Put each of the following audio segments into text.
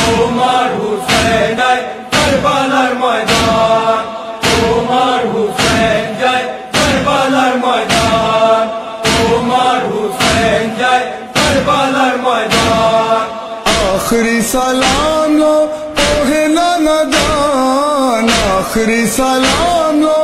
তোমার হুসেন যায় কারবালার ময়দান, তোমার হুসেন যায় কারবালার ময়দান, তোমার হুসেন যায় কারবালার ময়দান। आखिरी सलाम लो ओहे नानादान, आखिरी सलाम लो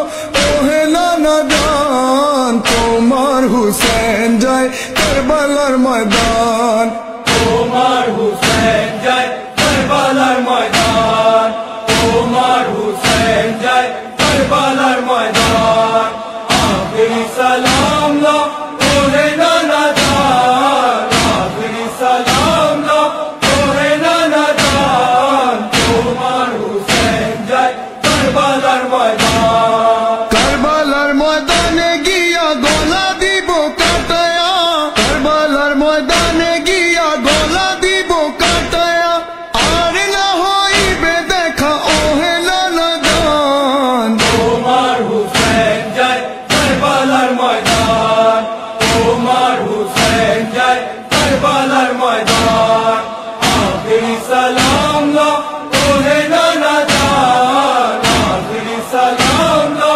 ओहे नानादान, তোমার হুসেন যায় কারবালার ময়দান, তোমার হুসেন যায় কারবালার ময়দান, তোমার হুসেন যায় কারবালার ময়দান। আখেরি সালাম লো ওহে নানাদান, আখেরি সালাম লো ওহে নানাদান, তোমার হুসেন যায় কারবালার ময়দান। কারবালার ময়দানে গিয়া গলা দিব কাটায়া, কারবালার ময়দানে গিয়া গলা দিব কাটায়া, আর না হইবে দেখা ওহে নানাদান, তোমার হুসেন যায় কারবালার ময়দান, তোমার হুসেন যায় কারবালার ময়দান। আখেরি সালাম লো ওহে নানাদান, আখেরি সালাম লো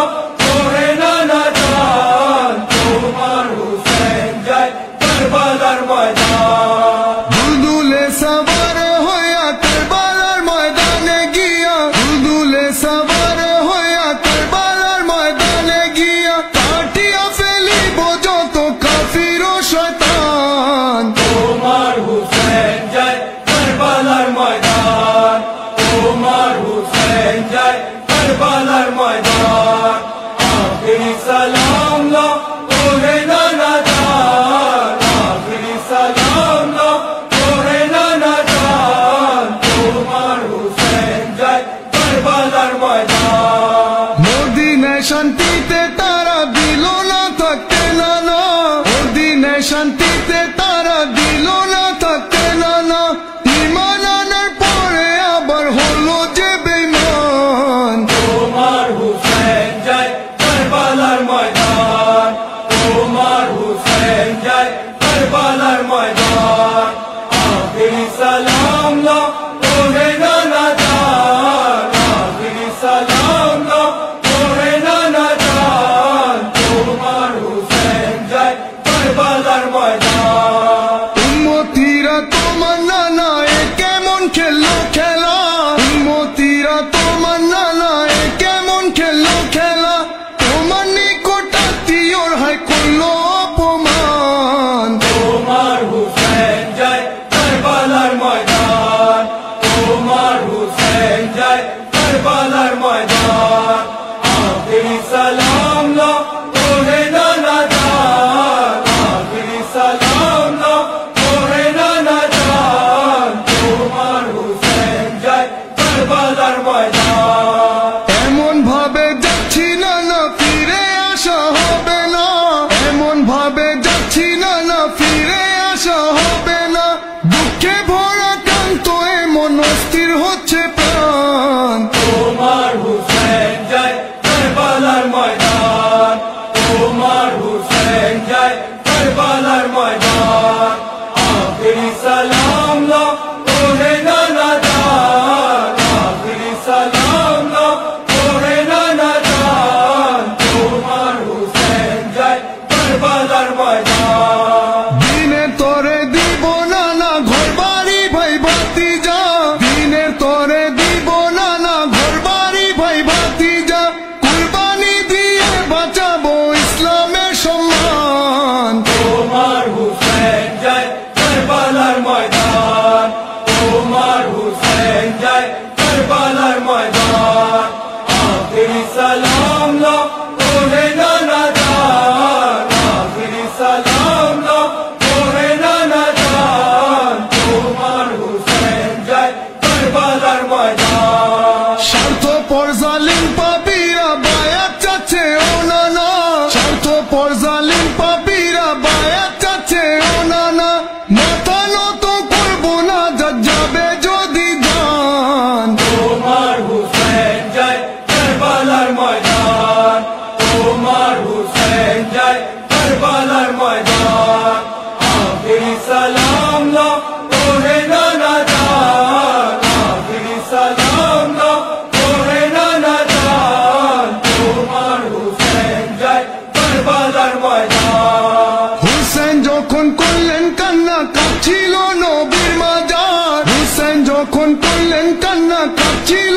ওহে নানাদান, তোমার হুসেন যায় কারবালার ময়দান। দুলদুলে সবার হইয়া কারবালার ময়দানে গিয়া, দুলদুলে সবার হইয়া কারবালার ময়দানে গিয়া, কাটিয়া ফেলিব যত কাফির ও শয়তান, তোমার হুসেন যায় কারবালার ময়দান, তোমার হুসেন যায় কারবালার ময়দান। আখেরি সালাম লো ওহে নানাদান, আখেরি সালাম লো ওহে নানাদান, তোমার হুসেন যায় কারবালার ময়দান। মদিনায় শান্তিতে তারা দিল না থাকতে নানা, মদিনায় শান্তিতে তারা দিল না থাকতে নানা, ঈমান আনার পরে আবার হলো যে বেঈমান, তোমার হুসেন যায় কারবালার ময়দান, তোমার হুসেন যায় কারবালার ময়দান। আখেরি সালাম লো ওহে নানাদান, আখেরি সালাম লো ওহে নানাদান, তোমার হুসেন যায় কারবালার ময়দান। উম্মতিরা তোমার নানা এ কেমন খেললো খেলা, উম্মতিরা তোমার নানা এ কেমন খেললো খেলা, তোমার নিকটাত্মীয়র হায় করলো অপমান, তোমার হুসেন যায় কারবালার ময়দান, তোমার হুসেন যায় কারবালার ময়দান। আখেরি সালাম লো ওহে নানাদান, আখেরি সালাম লো ওহে নানাদান, তোমার হুসেন যায় কারবালার ময়দান। এমন ভাবে যাচ্ছি নানা ফিরে আসা হবে না, এমন ভাবে যাচ্ছি নানা ফিরে আসা হবে না, দুঃখে ভরা কান্ত এমন অস্থির হচ্ছে প্রাণ, তোমার হুসেন যায় কারবালার ময়দান, তোমার হুসেন যায় কারবালার ময়দান। আখেরি সালাম লো ওহে নানাদান, আখেরি সালাম লো ওহে নানাদান, তোমার হুসেন যায় কারবালার ময়দান। দিনের তরে দিব নানা ঘর বাড়ি ভাই বাতি যা, দিনের তরে যখন করলেন কান্না কাঁদছিল